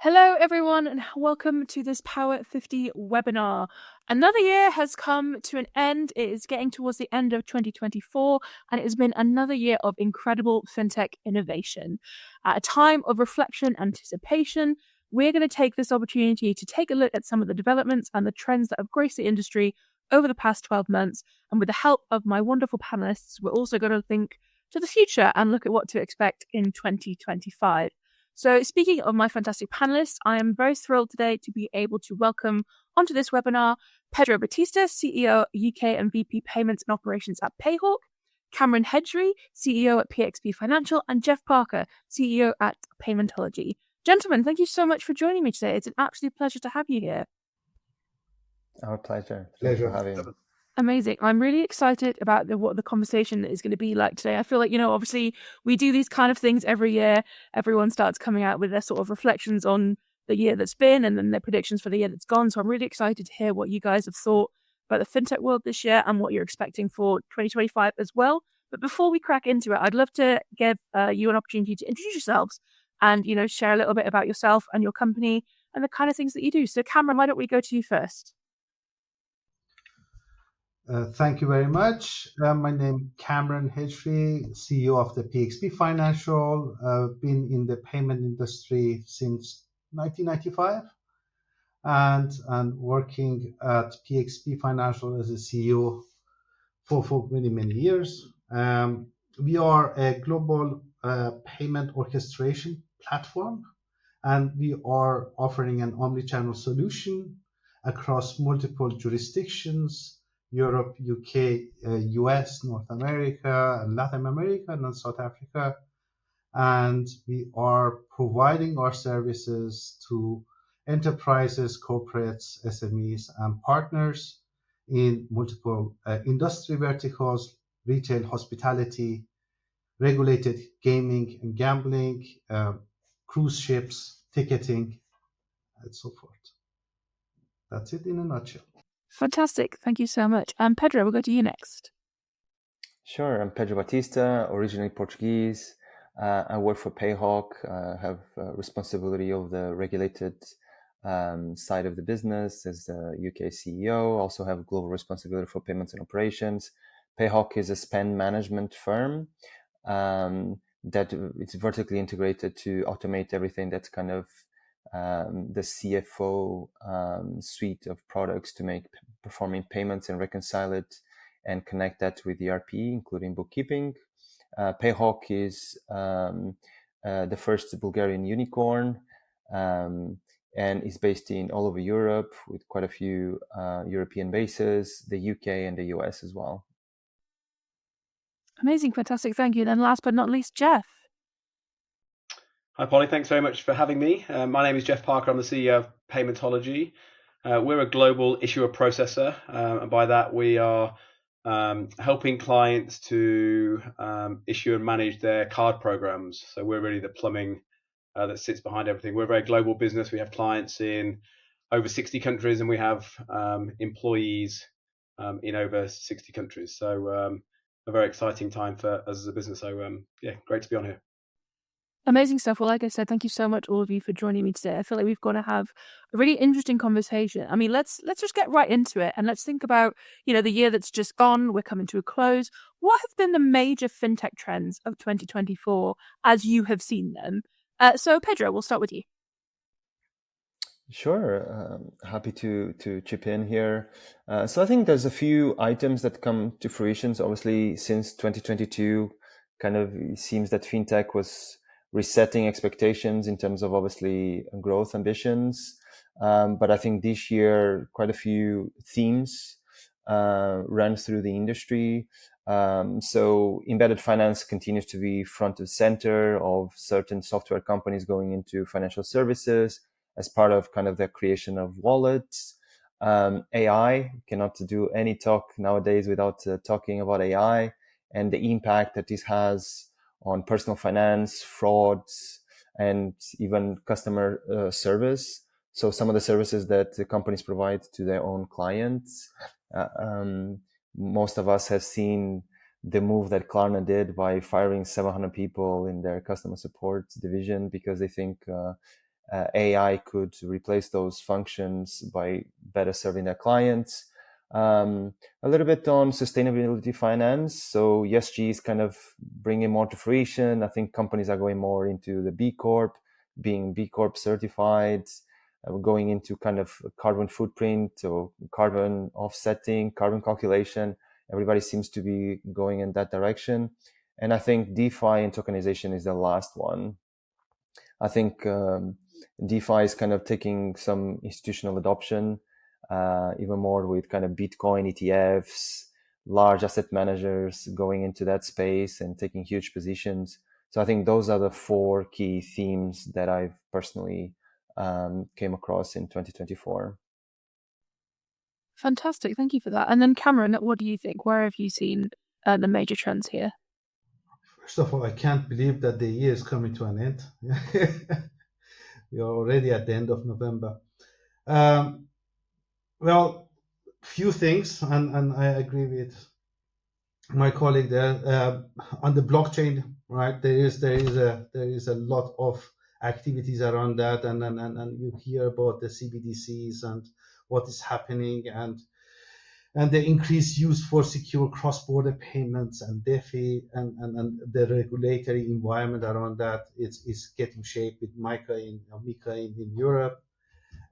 Hello, everyone, and welcome to this Power 50 webinar. Another year has come to an end. It is getting towards the end of 2024, and it has been another year of incredible fintech innovation. At a time of reflection and anticipation, we're going to take this opportunity to take a look at some of the developments and the trends that have graced the industry over the past 12 months. And with the help of my wonderful panelists, we're also going to think to the future and look at what to expect in 2025. So speaking of my fantastic panelists, I am very thrilled today to be able to welcome onto this webinar Pedro Batista, CEO UK and VP Payments and Operations at Payhawk, Kamran Hedjri, CEO at PXP Financial, and Jeff Parker, CEO at Paymentology. Gentlemen, thank you so much for joining me today. It's an absolute pleasure to have you here. Our pleasure. Thanks for having me. Amazing. I'm really excited about what the conversation is going to be like today. I feel like, obviously we do these kind of things every year. Everyone starts coming out with their sort of reflections on the year that's been and then their predictions for the year that's gone. So I'm really excited to hear what you guys have thought about the fintech world this year and what you're expecting for 2025 as well. But before we crack into it, I'd love to give you an opportunity to introduce yourselves and, share a little bit about yourself and your company and the kind of things that you do. So Cameron, why don't we go to you first? Thank you very much. My name is Kamran Hedjri, CEO of the PXP Financial. I've been in the payment industry since 1995 and working at PXP Financial as a CEO for many, many years. We are a global payment orchestration platform, and we are offering an omnichannel solution across multiple jurisdictions: Europe, UK, US, North America, and Latin America, and South Africa. And we are providing our services to enterprises, corporates, SMEs, and partners in multiple industry verticals: retail, hospitality, regulated gaming and gambling, cruise ships, ticketing, and so forth. That's it in a nutshell. Fantastic. Thank you so much. Pedro, we'll go to you next. Sure. I'm Pedro Batista, originally Portuguese. I work for Payhawk. I have responsibility of the regulated side of the business as the UK CEO. Also have global responsibility for payments and operations. Payhawk is a spend management firm that it's vertically integrated to automate everything that's kind of the CFO suite of products to make performing payments and reconcile it and connect that with ERP, including bookkeeping. Payhawk is the first Bulgarian unicorn and is based in all over Europe with quite a few European bases, the UK and the US as well. Amazing, fantastic, thank you. Then last but not least, Jeff. Hi, Polly. Thanks very much for having me. My name is Jeff Parker. I'm the CEO of Paymentology. We're a global issuer processor, and by that we are helping clients to issue and manage their card programs. So we're really the plumbing that sits behind everything. We're a very global business. We have clients in over 60 countries, and we have employees in over 60 countries. So a very exciting time for us as a business. So yeah, great to be on here. Amazing stuff. Well, like I said, thank you so much, all of you, for joining me today. I feel like we've got to have a really interesting conversation. I mean, let's just get right into it and let's think about, the year that's just gone. We're coming to a close. What have been the major fintech trends of 2024 as you have seen them? So, Pedro, we'll start with you. Sure. Happy to chip in here. So I think there's a few items that come to fruition. So obviously, since 2022, kind of it seems that fintech was resetting expectations in terms of obviously growth ambitions. But I think this year, quite a few themes ran through the industry. So embedded finance continues to be front and center of certain software companies going into financial services as part of kind of the creation of wallets. AI, cannot do any talk nowadays without talking about AI and the impact that this has on personal finance, frauds, and even customer service. So some of the services that the companies provide to their own clients. Most of us have seen the move that Klarna did by firing 700 people in their customer support division because they think AI could replace those functions by better serving their clients. A little bit on sustainability finance. So ESG is kind of bringing more to fruition. I think companies are going more into the B Corp, being B Corp certified, going into kind of carbon footprint or carbon offsetting, carbon calculation. Everybody seems to be going in that direction. And I think DeFi and tokenization is the last one. I think DeFi is kind of taking some institutional adoption, even more with kind of Bitcoin ETFs, large asset managers going into that space and taking huge positions. So I think those are the 4 key themes that I've personally came across in 2024. Fantastic. Thank you for that. And then Kamran, what do you think? Where have you seen the major trends here? First of all, I can't believe that the year is coming to an end. We are already at the end of November. Well, few things, and I agree with my colleague there. On the blockchain, right? There is a lot of activities around that, and you hear about the CBDCs and what is happening, and the increased use for secure cross-border payments and DeFi, and the regulatory environment around that is getting shape with MiCA in Europe.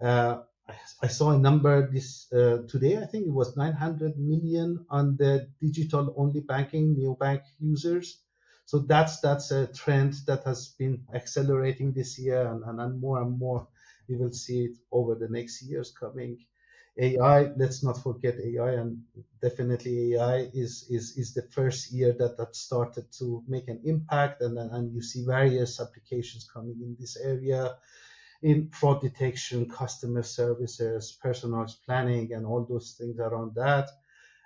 I saw a number this today. I think it was 900 million on the digital-only banking neobank users. So that's a trend that has been accelerating this year, and more we will see it over the next years coming. AI, let's not forget AI, and definitely AI is the first year that started to make an impact, and you see various applications coming in this area, in fraud detection, customer services, personalized planning, and all those things around that.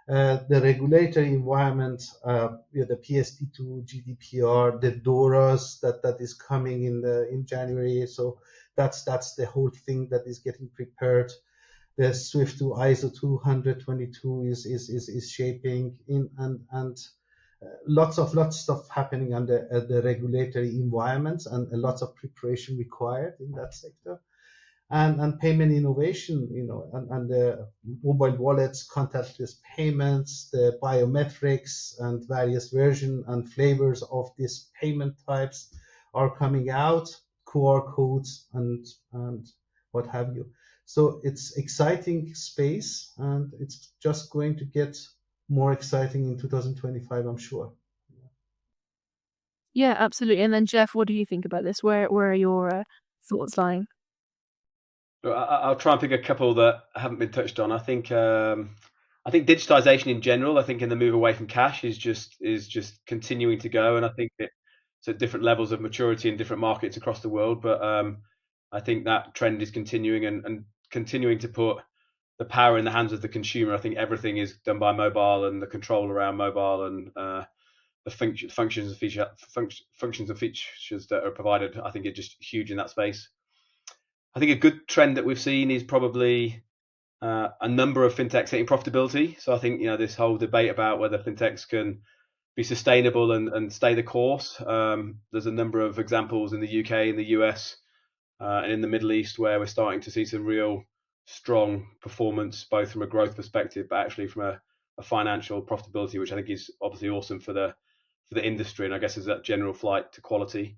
The regulatory environment, the PSD2, GDPR, the DORAs that is coming in January. So that's the whole thing that is getting prepared. The SWIFT to ISO 20022 is shaping in, and lots of stuff happening under the regulatory environments, and lots of preparation required in that sector. And payment innovation, and the mobile wallets, contactless payments, the biometrics, and various versions and flavors of these payment types are coming out, QR codes and what have you. So it's exciting space, and it's just going to get more exciting in 2025, I'm sure. Yeah, absolutely. And then Jeff, what do you think about this? Where are your thoughts lying? I'll try and pick a couple that haven't been touched on. I think digitization in general, I think in the move away from cash is just continuing to go, and I think it's at different levels of maturity in different markets across the world. But I think that trend is continuing and continuing to put the power in the hands of the consumer. I think everything is done by mobile, and the control around mobile, and the functions and features that are provided, I think, are just huge in that space. I think a good trend that we've seen is probably a number of fintechs hitting profitability. So I think this whole debate about whether fintechs can be sustainable and stay the course. There's a number of examples in the UK, in the US, and in the Middle East where we're starting to see some real strong performance, both from a growth perspective, but actually from a financial profitability, which I think is obviously awesome for the industry, and I guess is that general flight to quality.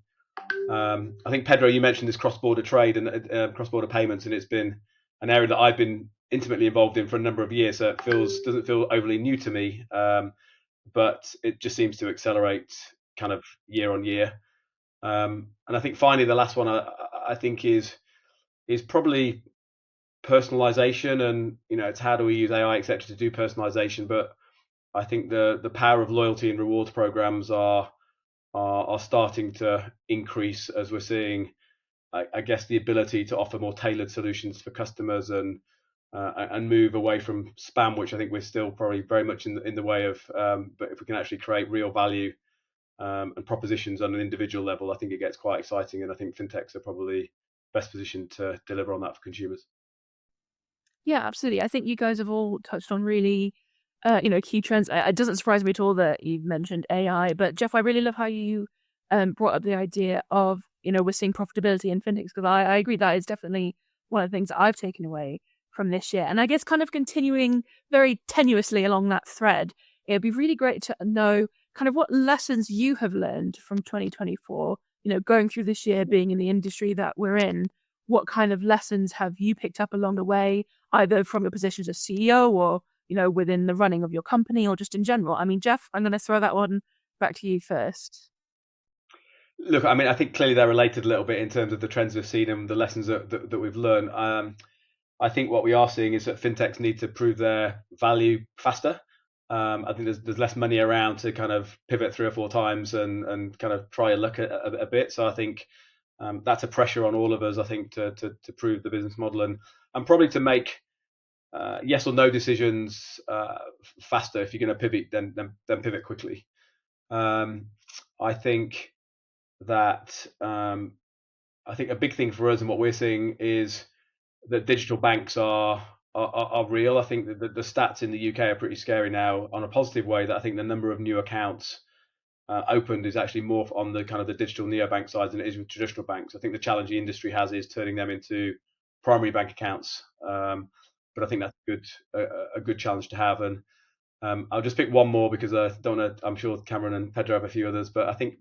I think, Pedro, you mentioned this cross-border trade and cross-border payments, and it's been an area that I've been intimately involved in for a number of years, so it doesn't feel overly new to me, but it just seems to accelerate kind of year on year. And I think finally the last one I think is probably personalization, and it's how do we use AI, etc., to do personalization. But I think the power of loyalty and rewards programs are starting to increase as we're seeing, I guess, the ability to offer more tailored solutions for customers and move away from spam, which I think we're still probably very much in the way of. But if we can actually create real value and propositions on an individual level, I think it gets quite exciting, and I think fintechs are probably best positioned to deliver on that for consumers. Yeah, absolutely. I think you guys have all touched on really, key trends. It doesn't surprise me at all that you've mentioned AI, but Jeff, I really love how you brought up the idea of we're seeing profitability in fintechs, because I agree that is definitely one of the things that I've taken away from this year. And I guess kind of continuing very tenuously along that thread, it'd be really great to know kind of what lessons you have learned from 2024, going through this year, being in the industry that we're in. What kind of lessons have you picked up along the way, either from your positions as CEO or, within the running of your company, or just in general? I mean, Jeff, I'm going to throw that one back to you first. Look, I mean, I think clearly they're related a little bit in terms of the trends we've seen and the lessons that we've learned. I think what we are seeing is that fintechs need to prove their value faster. I think there's less money around to kind of pivot 3 or 4 times and kind of try a look at a bit. So I think that's a pressure on all of us, I think, to prove the business model and probably to make yes or no decisions faster. If you're going to pivot, then pivot quickly. I think that I think a big thing for us and what we're seeing is that digital banks are real. I think that the stats in the UK are pretty scary now on a positive way, that I think the number of new accounts opened is actually more on the kind of the digital neobank side than it is with traditional banks. I think the challenge the industry has is turning them into primary bank accounts. But I think that's a good challenge to have. And I'll just pick one more because I don't know, I'm sure Kamran and Pedro have a few others, but I think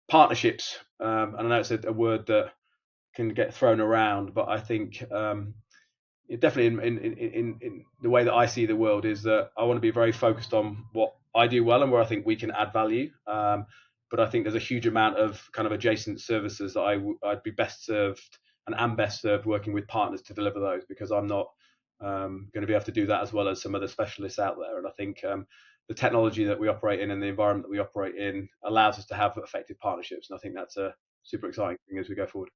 partnerships, and I know it's a word that can get thrown around, but I think definitely in the way that I see the world is that I want to be very focused on what I do well and where I think we can add value. But I think there's a huge amount of kind of adjacent services that I'd be best served and am best served working with partners to deliver those, because I'm not going to be able to do that as well as some other specialists out there. And I think the technology that we operate in and the environment that we operate in allows us to have effective partnerships. And I think that's a super exciting thing as we go forward.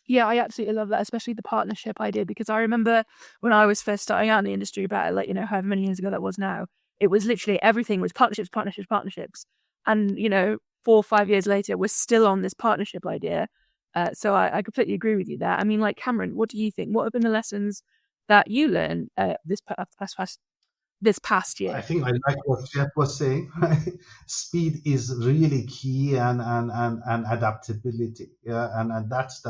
Yeah, I absolutely love that, especially the partnership idea, because I remember when I was first starting out in the industry about, however many years ago that was now, it was literally everything was partnerships, partnerships, partnerships. And, 4 or 5 years later, we're still on this partnership idea. So I completely agree with you there. I mean, like, Kamran, what do you think? What have been the lessons that you learned this past year? I think I like what Jeff was saying. Speed is really key, and adaptability. Yeah, and that's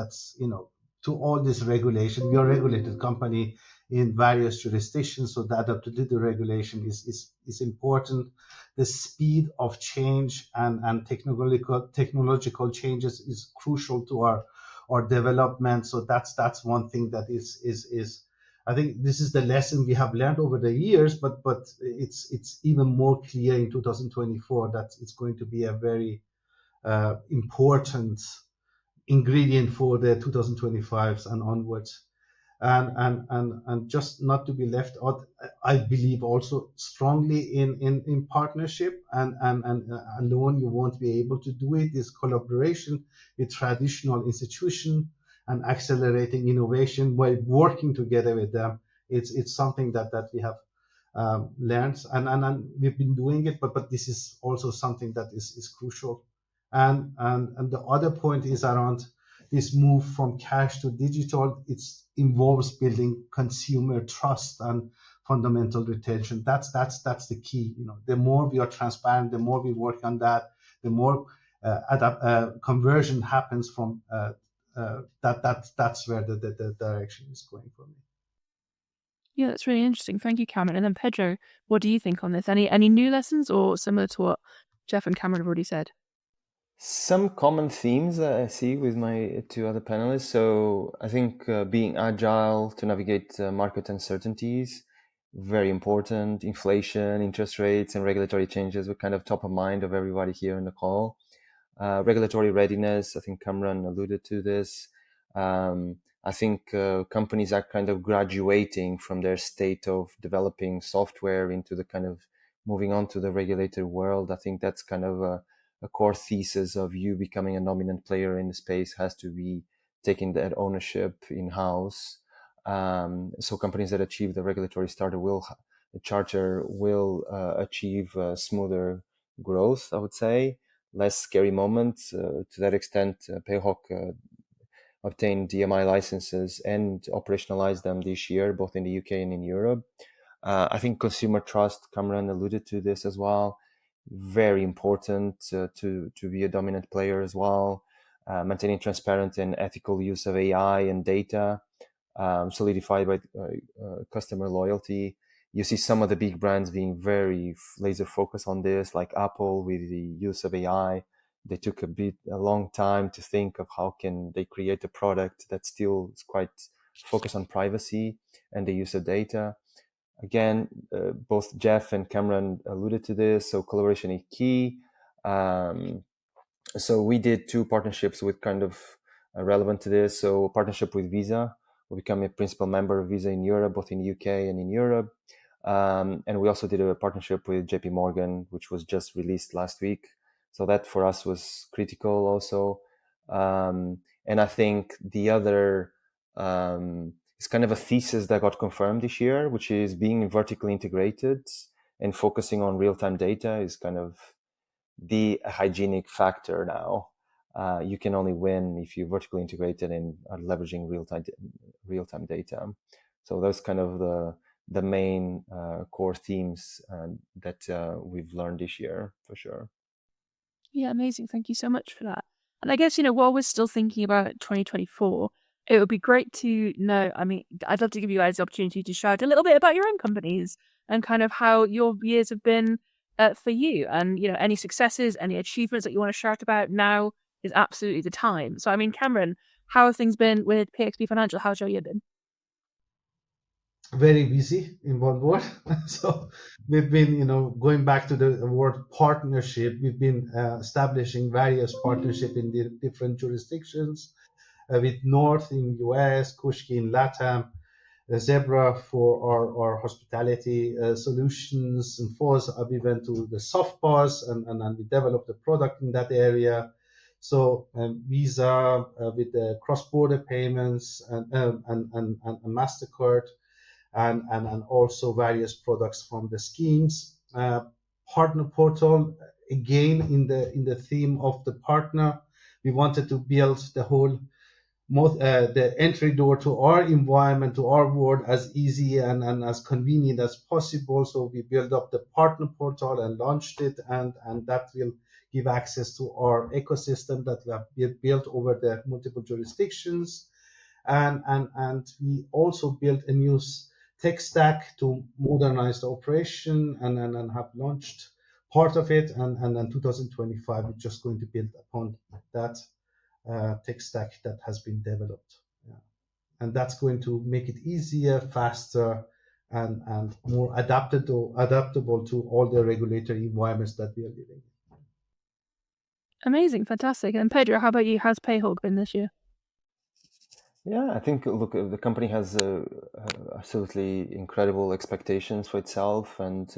to all this regulation. We are a regulated company in various jurisdictions, so the adaptability to regulation is important. The speed of change and technological changes is crucial to our development. So that's one thing that is I think this is the lesson we have learned over the years, but it's even more clear in 2024 that it's going to be a very important ingredient for the 2025s and onwards. And just not to be left out, I believe also strongly in partnership, and alone you won't be able to do it. Is collaboration with traditional institutions and accelerating innovation by working together with them. It's something that we have learned, and we've been doing it, but this is also something that is crucial. And the other point is around this move from cash to digital. It involves building consumer trust and fundamental retention. That's the key. The more we are transparent, the more we work on that, the more conversion happens from that's where the direction is going for me. Yeah, that's really interesting. Thank you, Cameron. And then Pedro, what do you think on this? Any new lessons, or similar to what Jeff and Cameron have already said? Some common themes that I see with my 2 other panelists. So I think being agile to navigate market uncertainties, very important. Inflation, interest rates, and regulatory changes were kind of top of mind of everybody here in the call. Regulatory readiness, I think Kamran alluded to this. I think companies are kind of graduating from their state of developing software into the kind of moving on to the regulated world. I think that's kind of a core thesis of you becoming a dominant player in the space, has to be taking that ownership in-house. So companies that achieve the regulatory charter will achieve smoother growth, I would say. Less scary moments. To that extent, Payhawk obtained DMI licenses and operationalized them this year, both in the UK and in Europe. I think consumer trust, Kamran alluded to this as well, very important to be a dominant player as well. maintaining transparent and ethical use of AI and data, solidified by customer loyalty. You see some of the big brands being very laser focused on this, like Apple with the use of AI. They took a long time to think of how can they create a product that still is quite focused on privacy and the use of data. Again, both Jeff and Kamran alluded to this, so collaboration is key. So we did two partnerships with kind of relevant to this. So a partnership with Visa, we become a principal member of Visa in Europe, both in the UK and in Europe. And we also did a partnership with JP Morgan, which was just released last week. So that for us was critical also. And I think the other is kind of a thesis that got confirmed this year, which is being vertically integrated and focusing on real-time data is kind of the hygienic factor now. You can only win if you're vertically integrated and are leveraging real-time data. So that's kind of the main core themes that we've learned this year for sure. Yeah, amazing. Thank you so much for that. And I guess, while we're still thinking about 2024, it would be great to know, I'd love to give you guys the opportunity to shout a little bit about your own companies and kind of how your years have been for you, and, any successes, any achievements that you want to shout about. Now is absolutely the time. So, Kamran, how have things been with PXP Financial? How's your year been? Very busy, in one word. So we've been, going back to the word partnership, we've been establishing various partnership in the different jurisdictions, with North in US, Kushki in LATAM, Zebra for our hospitality solutions, and FOS, we went to the soft POS and we developed a product in that area. So Visa with the cross-border payments and MasterCard, and also various products from the schemes. Partner portal, again in the theme of the partner, we wanted to build the whole the entry door to our environment, to our world, as easy and as convenient as possible. So we built up the partner portal and launched it, and that will give access to our ecosystem that we have built over the multiple jurisdictions. And we also built a new tech stack to modernize the operation and have launched part of it. And then 2025, we're just going to build upon that tech stack that has been developed. Yeah. And that's going to make it easier, faster, and more adaptable to all the regulatory environments that we are living in. Amazing, fantastic. And Pedro, how about you? How's Payhawk been this year? Yeah, I think, look, the company has absolutely incredible expectations for itself, and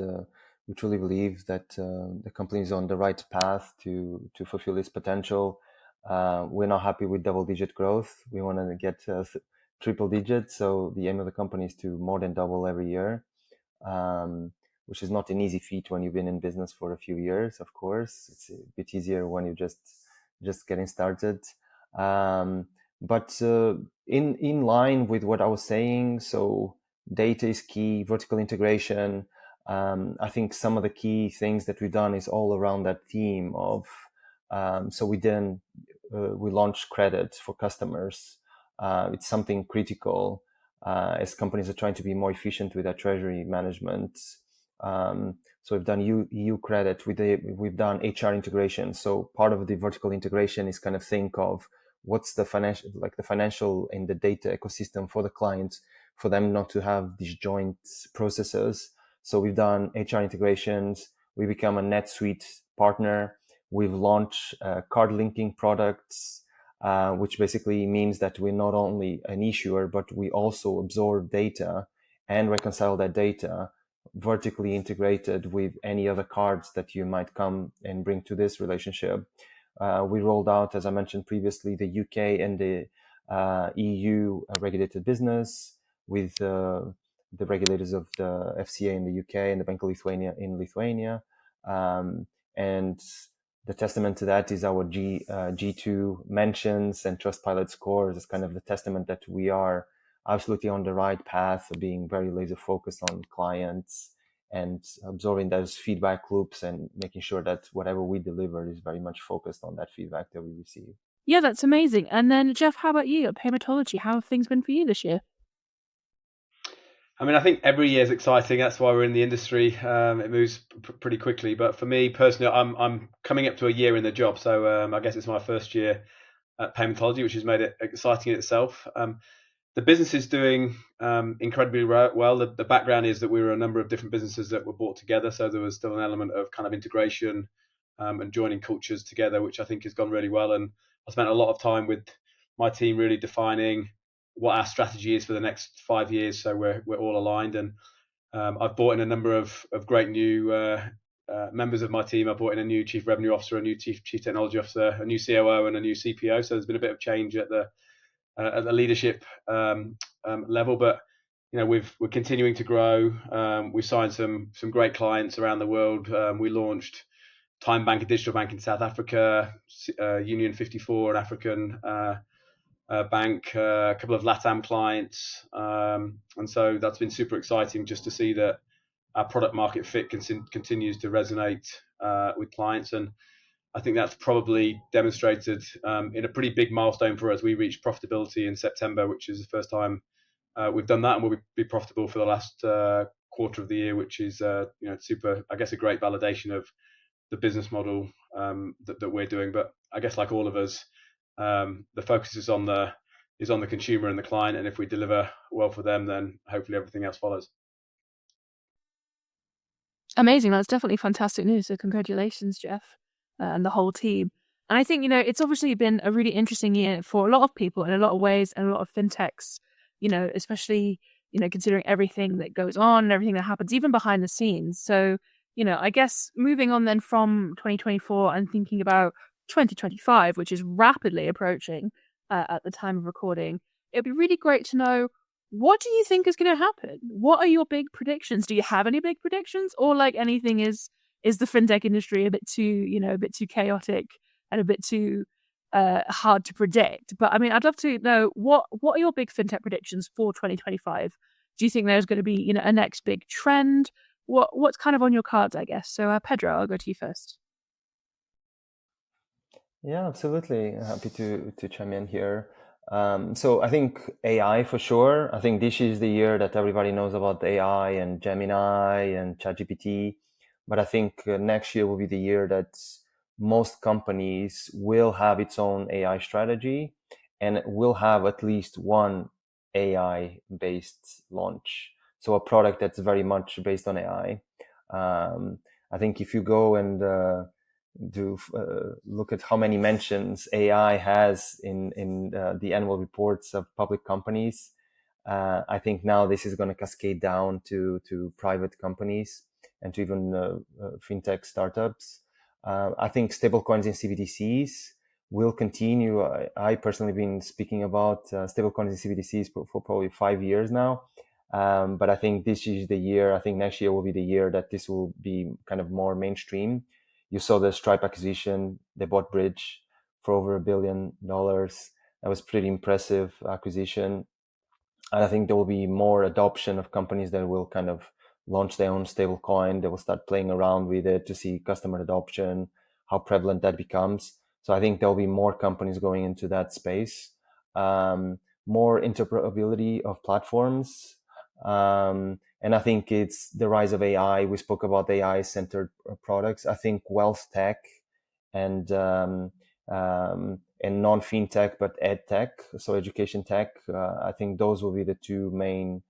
we truly believe that the company is on the right path to fulfill its potential. We're not happy with double-digit growth. We want to get triple digits. So the aim of the company is to more than double every year, which is not an easy feat when you've been in business for a few years. Of course, it's a bit easier when you're just getting started. But in line with what I was saying, so data is key, vertical integration. I think some of the key things that we've done is all around that theme of. So we launched credit for customers. It's something critical as companies are trying to be more efficient with their treasury management. So we've done EU credit. We've done HR integration. So part of the vertical integration is kind of think of what's the financial and the data ecosystem for the clients, for them not to have these joint processes. So we've done HR integrations. We become a NetSuite partner. We've launched card linking products, which basically means that we're not only an issuer, but we also absorb data and reconcile that data vertically integrated with any other cards that you might come and bring to this relationship. We rolled out, as I mentioned previously, the UK and the EU regulated business with the regulators of the FCA in the UK and the Bank of Lithuania in Lithuania. And the testament to that is our G2 mentions and Trustpilot scores. It's kind of the testament that we are absolutely on the right path of being very laser focused on clients and absorbing those feedback loops and making sure that whatever we deliver is very much focused on that feedback that we receive. Yeah, that's amazing. And then, Jeff, how about you at Paymentology? How have things been for you this year? I mean, I think every year is exciting. That's why we're in the industry. It moves pretty quickly. But for me personally, I'm coming up to a year in the job, so I guess it's my first year at Paymentology, which has made it exciting in itself. The business is doing incredibly well. The background is that we were a number of different businesses that were brought together, so there was still an element of kind of integration and joining cultures together, which I think has gone really well. And I spent a lot of time with my team really defining what our strategy is for the next 5 years, so we're all aligned. And I've brought in a number of great new members of my team. I brought in a new chief revenue officer, a new chief technology officer, a new COO, and a new CPO. So there's been a bit of change at the leadership level, but we're continuing to grow. We signed some great clients around the world. We launched Time Bank, a digital bank in South Africa, Union 54, an African bank, a couple of LATAM clients, and so that's been super exciting just to see that our product market fit continues to resonate with clients. And I think that's probably demonstrated in a pretty big milestone for us. We reached profitability in September, which is the first time we've done that, and we'll be profitable for the last quarter of the year, which is super, I guess, a great validation of the business model that we're doing. But I guess, like all of us, the focus is on the consumer and the client, and if we deliver well for them, then hopefully everything else follows. Amazing. That's definitely fantastic news. So congratulations, Jeff, and the whole team. And I think, it's obviously been a really interesting year for a lot of people in a lot of ways, and a lot of fintechs, especially, considering everything that goes on and everything that happens, even behind the scenes. So, I guess moving on then from 2024 and thinking about 2025, which is rapidly approaching at the time of recording, it'd be really great to know, what do you think is going to happen? What are your big predictions? Do you have any big predictions, or like anything is the fintech industry a bit too chaotic and a bit too hard to predict? But I mean, I'd love to know, what are your big fintech predictions for 2025? Do you think there's going to be a next big trend? What's kind of on your cards, I guess? So Pedro, I'll go to you first. Yeah, absolutely. Happy to chime in here. So I think AI for sure. I think this is the year that everybody knows about AI and Gemini and ChatGPT. But I think next year will be the year that most companies will have its own AI strategy and will have at least one AI-based launch. So a product that's very much based on AI. I think if you go and look at how many mentions AI has in the annual reports of public companies, I think now this is going to cascade down to private companies and to even fintech startups. I think stablecoins and CBDCs will continue. I personally been speaking about stablecoins and CBDCs for probably 5 years now. But I think this is the year. I think next year will be the year that this will be kind of more mainstream. You saw the Stripe acquisition. They bought Bridge for over $1 billion. That was pretty impressive acquisition. And I think there will be more adoption of companies that will kind of launch their own stablecoin. They will start playing around with it to see customer adoption, how prevalent that becomes. So I think there will be more companies going into that space. More interoperability of platforms. And I think it's the rise of AI. We spoke about AI-centered products. I think wealth tech and non-fintech, but ed tech, so education tech. I think those will be the two main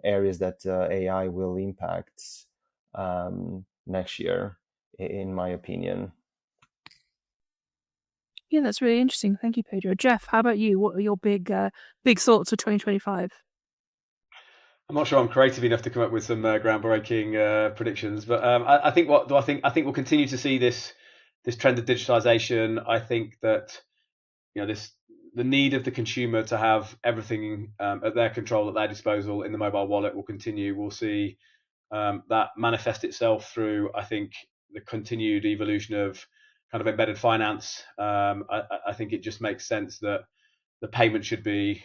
areas that AI will impact next year, in my opinion. Yeah, that's really interesting. Thank you, Pedro. Jeff, how about you? What are your big thoughts for 2025? I'm not sure I'm creative enough to come up with some groundbreaking predictions, but I think we'll continue to see this trend of digitalization. I think that the need of the consumer to have everything at their control, at their disposal in the mobile wallet will continue. We'll see that manifest itself through, I think, the continued evolution of kind of embedded finance. I think it just makes sense that the payment should be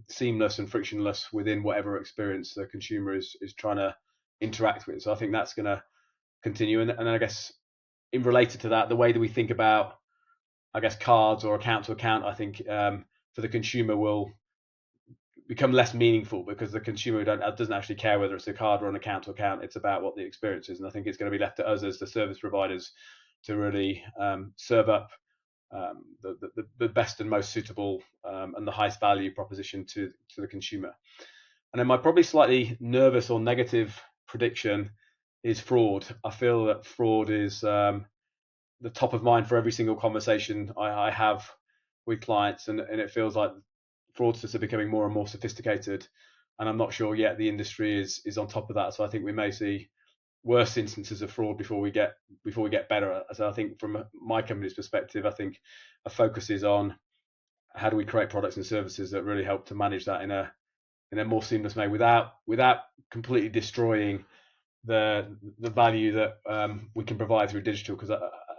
seamless and frictionless within whatever experience the consumer is trying to interact with. So I think that's going to continue. And I guess in related to that, the way that we think about I guess, cards or account to account, I think for the consumer will become less meaningful, because the consumer doesn't actually care whether it's a card or an account to account. It's about what the experience is, and I think it's going to be left to us as the service providers to really serve up the best and most suitable and the highest value proposition to the consumer. And then my probably slightly nervous or negative prediction is fraud. I feel that fraud is the top of mind for every single conversation I have with clients, and it feels like fraudsters are becoming more and more sophisticated, and I'm not sure yet the industry is on top of that. So I think we may see worse instances of fraud before we get better. So I think from my company's perspective, I think a focus is on how do we create products and services that really help to manage that in a more seamless way, without completely destroying the value that we can provide through digital. Because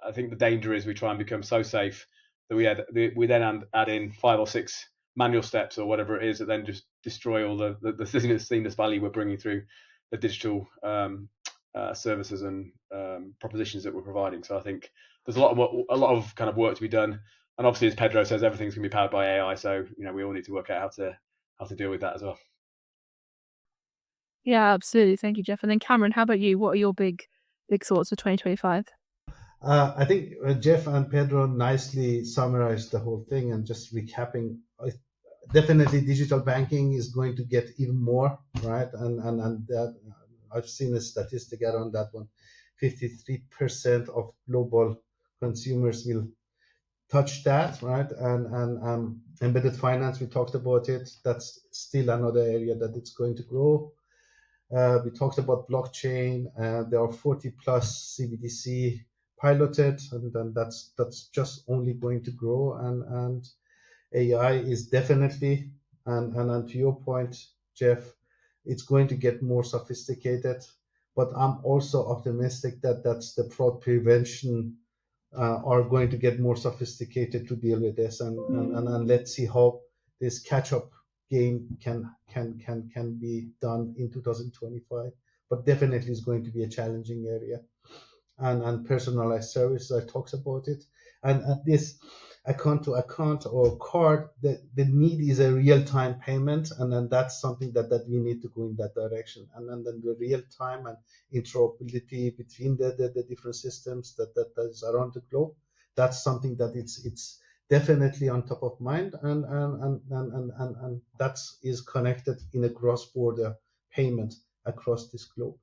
I think the danger is we try and become so safe that we then add in 5 or 6 manual steps or whatever it is that then just destroy all the seamless value we're bringing through the digital services and propositions that we're providing. So I think there's a lot of kind of work to be done, and obviously, as Pedro says, everything's going to be powered by AI. So we all need to work out how to deal with that as well. Yeah, absolutely. Thank you, Jeff. And then Kamran, how about you? What are your big thoughts for 2025? I think Jeff and Pedro nicely summarized the whole thing, and just recapping, definitely digital banking is going to get even more, right? And that, I've seen a statistic around that one. 53% of global consumers will touch that, right? And embedded finance, we talked about it. That's still another area that it's going to grow. We talked about blockchain. There are 40 plus CBDC piloted, and then that's just only going to grow. And AI is definitely, and to your point, Jeff, it's going to get more sophisticated. But I'm also optimistic that that's the fraud prevention are going to get more sophisticated to deal with this, and let's see how this catch-up game can be done in 2025. But definitely is going to be a challenging area. And personalized services, I talked about it, and this account to account or card, the need is a real-time payment, and then that's something that we need to go in that direction. And then the real-time and interoperability between the different systems that is around the globe, that's something that it's definitely on top of mind, and that is connected in a cross-border payment across this globe.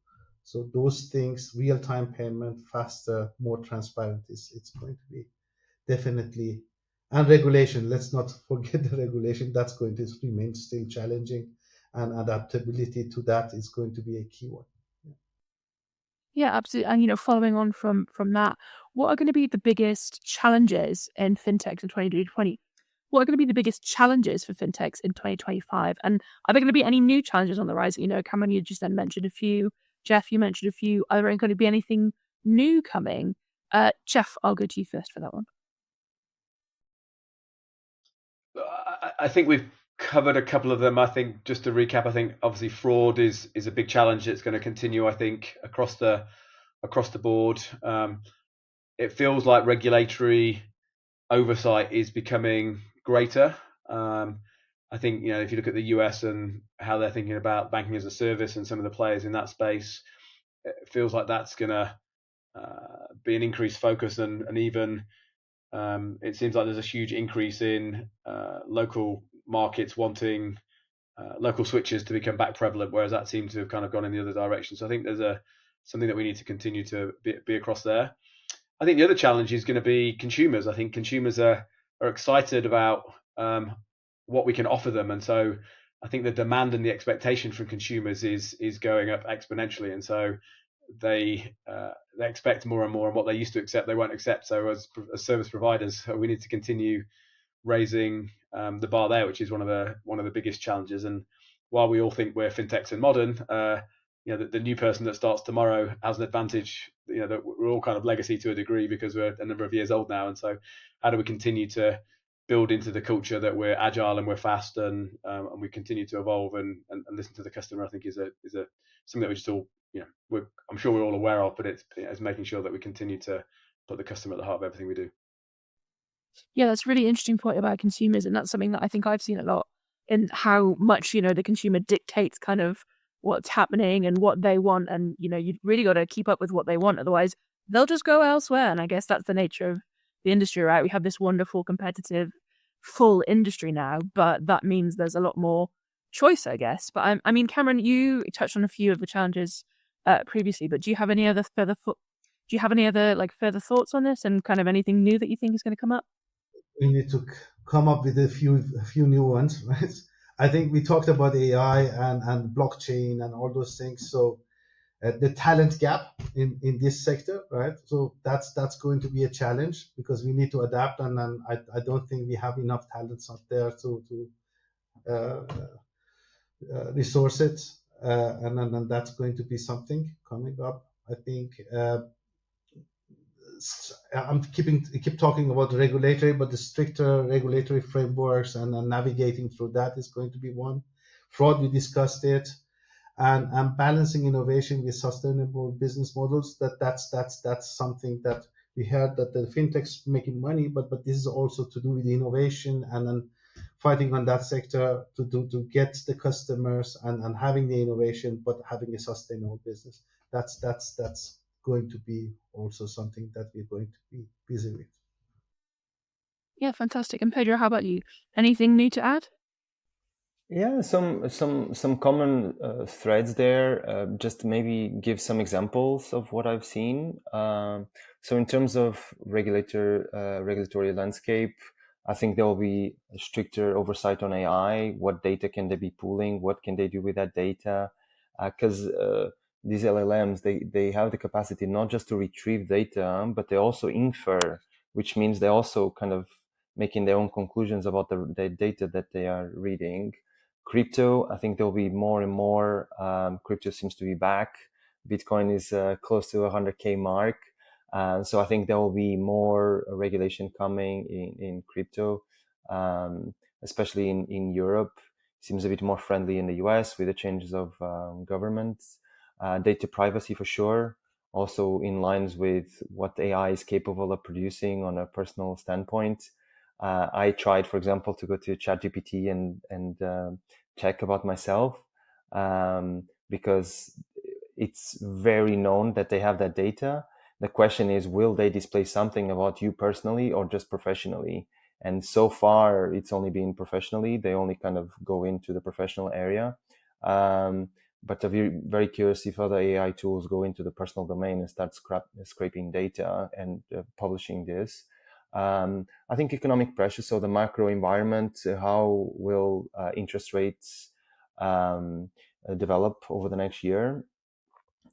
So those things, real-time payment, faster, more transparent, it's going to be definitely. And regulation, let's not forget the regulation. That's going to remain still challenging, and adaptability to that is going to be a key one. Yeah, absolutely. And following on from that, what are going to be the biggest challenges in fintechs in 2020? What are going to be the biggest challenges for fintechs in 2025? And are there going to be any new challenges on the rise? Cameron, you just then mentioned a few. Jeff, you mentioned a few. Are there going to be anything new coming? Jeff, I'll go to you first for that one. I think we've covered a couple of them. I think, just to recap, I think obviously fraud is a big challenge. It's going to continue, I think, across the board. It feels like regulatory oversight is becoming greater. I think if you look at the US and how they're thinking about banking as a service and some of the players in that space, it feels like that's going to be an increased focus, and even it seems like there's a huge increase in local markets wanting local switches to become back prevalent, whereas that seems to have kind of gone in the other direction. So I think there's something that we need to continue to be across there. I think the other challenge is going to be consumers. I think consumers are excited about what we can offer them, and so I think the demand and the expectation from consumers is going up exponentially, and so they expect more and more, and what they used to accept they won't accept. So as service providers, we need to continue raising the bar there, which is one of the biggest challenges. And while we all think we're fintechs and modern, the new person that starts tomorrow has an advantage. That we're all kind of legacy to a degree because we're a number of years old now. And so, how do we continue to build into the culture that we're agile and we're fast and we continue to evolve and listen to the customer? I think is something that we just all I'm sure we're all aware of, but it's making sure that we continue to put the customer at the heart of everything we do. Yeah, that's a really interesting point about consumers, and that's something that I think I've seen a lot in how much, the consumer dictates kind of what's happening and what they want. And, you've really got to keep up with what they want. Otherwise, they'll just go elsewhere. And I guess that's the nature of the industry, right? We have this wonderful, competitive, full industry now, but that means there's a lot more choice, I guess. But I mean, Cameron, you touched on a few of the challenges previously, but do you have any other further thoughts on this and kind of anything new that you think is going to come up? We need to come up with a few new ones, right? I think we talked about AI and blockchain and all those things. So the talent gap in this sector, right? So that's going to be a challenge because we need to adapt, and I don't think we have enough talents out there to resource it, and then that's going to be something coming up. I think I keep talking about the regulatory, but the stricter regulatory frameworks and navigating through that is going to be one. Fraud, we discussed it, and balancing innovation with sustainable business models. That's something that we heard that the fintechs making money, but this is also to do with innovation and then fighting on that sector to get the customers and having the innovation, but having a sustainable business. That's going to be also something that we're going to be busy with. Yeah, fantastic. And Pedro, how about you? Anything new to add? Yeah, some common threads there. Just maybe give some examples of what I've seen. So in terms of regulatory landscape, I think there will be a stricter oversight on AI. What data can they be pooling? What can they do with that data? Because these LLMs, they have the capacity not just to retrieve data, but they also infer, which means they're also kind of making their own conclusions about the data that they are reading. Crypto, I think there'll be more and more. Crypto seems to be back. Bitcoin is close to 100K mark. So I think there will be more regulation coming in crypto, especially in Europe. Seems a bit more friendly in the US with the changes of governments. Data privacy for sure. Also in lines with what AI is capable of producing on a personal standpoint. I tried, for example, to go to ChatGPT and check about myself because it's very known that they have that data. The question is, will they display something about you personally or just professionally? And so far, it's only been professionally. They only kind of go into the professional area. But I'm very curious if other AI tools go into the personal domain and start scraping data and publishing this. I think economic pressure, so the macro environment, how will interest rates develop over the next year?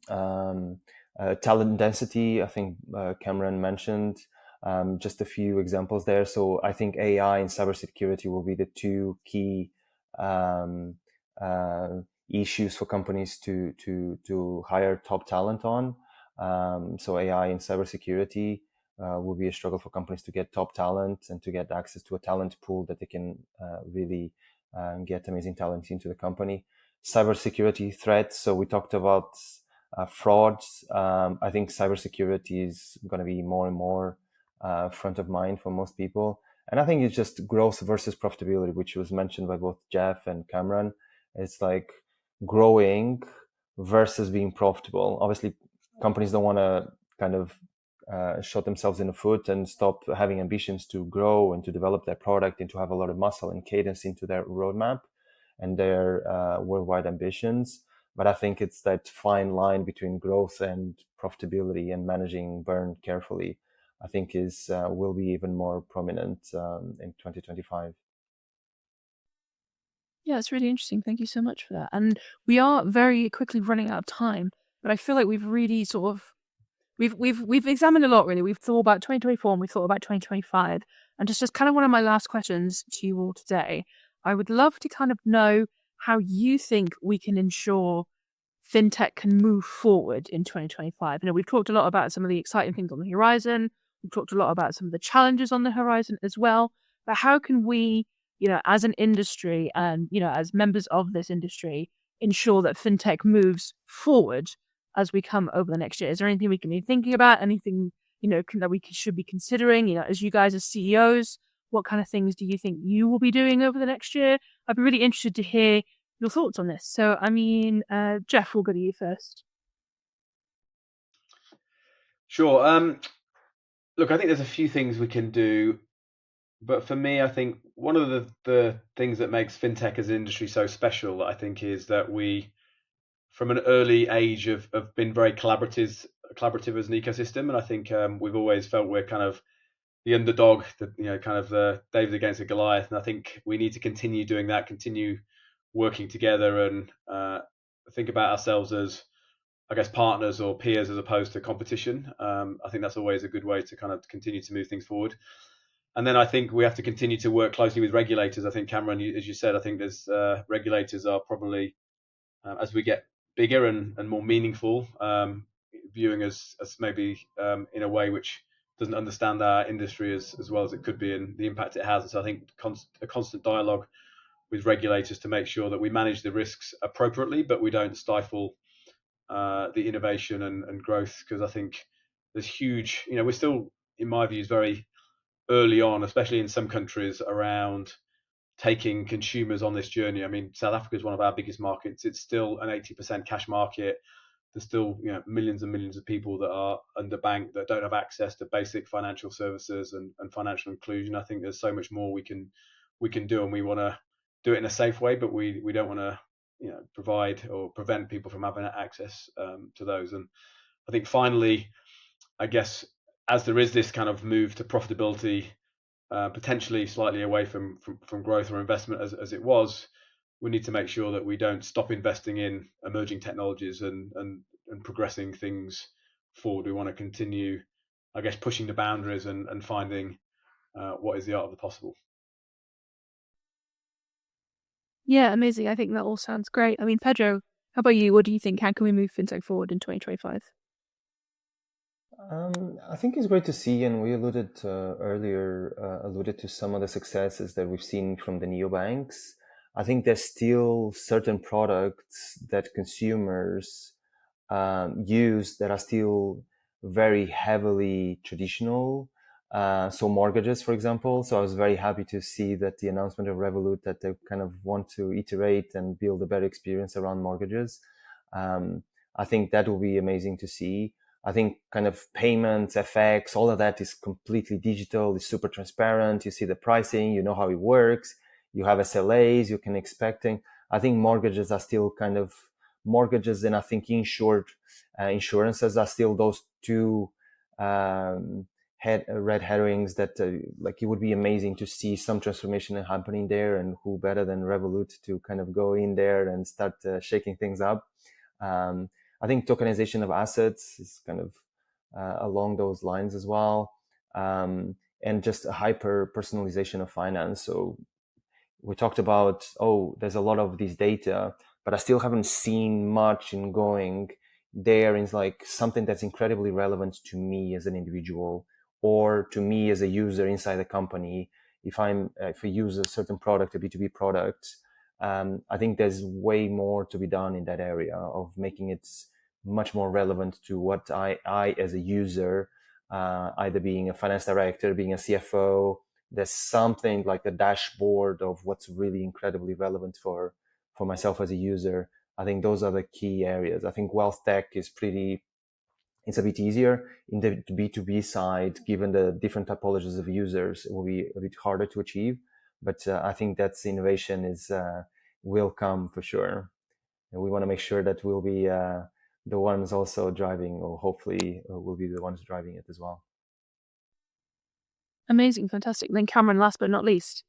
Talent density, I think Kamran mentioned just a few examples there. So I think AI and cybersecurity will be the two key issues for companies to hire top talent on. So AI and cybersecurity will be a struggle for companies to get top talent and to get access to a talent pool that they can really get amazing talent into the company. Cybersecurity threats. So we talked about frauds. I think cybersecurity is going to be more and more front of mind for most people. And I think it's just growth versus profitability, which was mentioned by both Jeff and Kamran. It's like growing versus being profitable. Obviously, companies don't want to kind of shot themselves in the foot and stop having ambitions to grow and to develop their product and to have a lot of muscle and cadence into their roadmap and their worldwide ambitions. But I think it's that fine line between growth and profitability and managing burn carefully, I think will be even more prominent in 2025. Yeah, it's really interesting. Thank you so much for that. And we are very quickly running out of time, but I feel like we've really sort of we've examined a lot, really. We've thought about 2024 and we've thought about 2025. And just kind of one of my last questions to you all today, I would love to kind of know how you think we can ensure fintech can move forward in 2025. We've talked a lot about some of the exciting things on the horizon. We've talked a lot about some of the challenges on the horizon as well. But how can we, as an industry and, as members of this industry, ensure that fintech moves forward as we come over the next year? Is there anything we can be thinking about? Anything, that we should be considering? As you guys as CEOs, what kind of things do you think you will be doing over the next year? I'd be really interested to hear your thoughts on this. So, Jeff, we'll go to you first. Sure. Look, I think there's a few things we can do, but for me, I think one of the things that makes fintech as an industry so special, I think, is that we, from an early age, have been very collaborative as an ecosystem, and I think we've always felt we're kind of the underdog, kind of the David against the Goliath, and I think we need to continue doing that, continue working together, and think about ourselves as, I guess, partners or peers as opposed to competition. I think that's always a good way to kind of continue to move things forward. And then I think we have to continue to work closely with regulators. I think, Kamran, as you said, I think there's regulators are probably, as we get bigger and more meaningful, viewing us as maybe in a way which doesn't understand our industry as well as it could be and the impact it has. And so I think a constant dialogue with regulators to make sure that we manage the risks appropriately, but we don't stifle the innovation and growth, because I think there's huge, we're still, in my views, very early on, especially in some countries, around taking consumers on this journey. I mean, South Africa is one of our biggest markets. It's still an 80% cash market. There's still millions and millions of people that are underbanked, that don't have access to basic financial services and financial inclusion. I think there's so much more we can do, and we want to do it in a safe way, but we don't want to provide or prevent people from having access to those. And I think finally, I guess, as there is this kind of move to profitability, potentially slightly away from growth or investment as it was, we need to make sure that we don't stop investing in emerging technologies and progressing things forward. We want to continue, I guess, pushing the boundaries and finding what is the art of the possible. Yeah, amazing. I think that all sounds great. I mean, Pedro, how about you? What do you think? How can we move fintech forward in 2025? I think it's great to see, and we alluded to some of the successes that we've seen from the neobanks. I think there's still certain products that consumers use that are still very heavily traditional. So mortgages, for example. So I was very happy to see that the announcement of Revolut that they kind of want to iterate and build a better experience around mortgages. I think that will be amazing to see. I think kind of payments, FX, all of that is completely digital. It's super transparent. You see the pricing, you know how it works. You have SLAs, you can expecting. I think mortgages are still kind of mortgages, and I think insurances are still those two red herrings that like it would be amazing to see some transformation happening there, and who better than Revolut to kind of go in there and start shaking things up. I think tokenization of assets is kind of along those lines as well, and just a hyper personalization of finance. So we talked about, there's a lot of these data, but I still haven't seen much in going there. It's like something that's incredibly relevant to me as an individual, or to me as a user inside the company. If I use a certain product, a B2B product, I think there's way more to be done in that area of making it much more relevant to what I as a user, either being a finance director, being a CFO, there's something like a dashboard of what's really incredibly relevant for myself as a user. I think those are the key areas. I think wealth tech is it's a bit easier. In the B2B side, given the different typologies of users, it will be a bit harder to achieve. But I think that's innovation will come for sure. And we want to make sure that we'll be the ones also driving, or hopefully we'll be the ones driving it as well. Amazing, fantastic. Then Kamran, last but not least,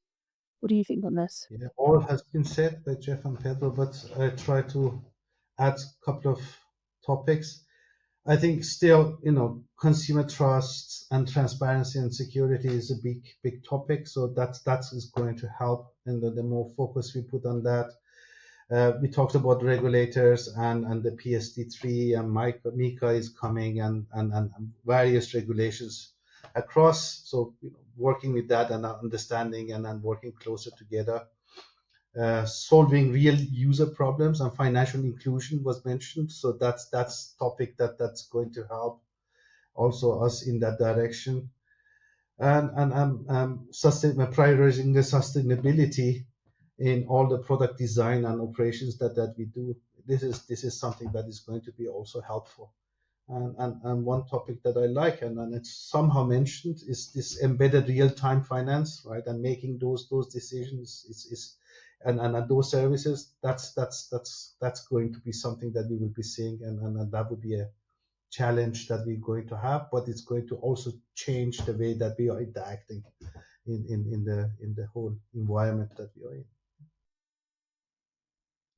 what do you think on this? Yeah, all has been said by Jeff and Pedro, but I try to add a couple of topics. I think still, consumer trust and transparency and security is a big topic. So that is going to help, and the more focus we put on that. We talked about regulators and the PSD3 and MiCA is coming, and various regulations across. So working with that and understanding and then working closer together. Solving real user problems and financial inclusion was mentioned. So that's topic that's going to help. also us in that direction. And prioritizing the sustainability in all the product design and operations that we do. This is something that is going to be also helpful. And one topic that I like, and it's somehow mentioned, is this embedded real-time finance, right? And making those decisions and those services. That's going to be something that we will be seeing, and that would be a challenge that we're going to have. But it's going to also change the way that we are interacting in the whole environment that we are in.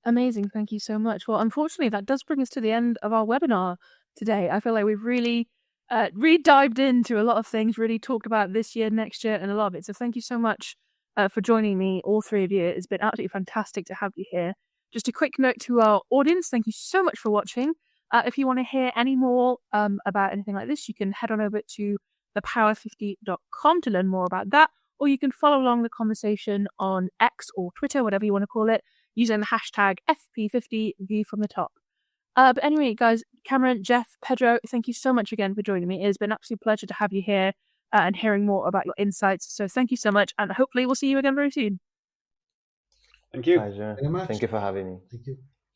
Amazing. Thank you so much. Well, unfortunately, that does bring us to the end of our webinar today. I feel like we've really dived into a lot of things, really talked about this year, next year, and a lot of it. So thank you so much for joining me, all three of you. It's been absolutely fantastic to have you here. Just a quick note to our audience. Thank you so much for watching. If you want to hear any more about anything like this, you can head on over to thepower50.com to learn more about that, or you can follow along the conversation on X or Twitter, whatever you want to call it, using the hashtag FP50View from the top. But anyway, guys, Kamran, Jeff, Pedro, thank you so much again for joining me. It has been an absolute pleasure to have you here and hearing more about your insights. So thank you so much, and hopefully we'll see you again very soon. Thank you. Pleasure. Very much. Thank you for having me. Thank you.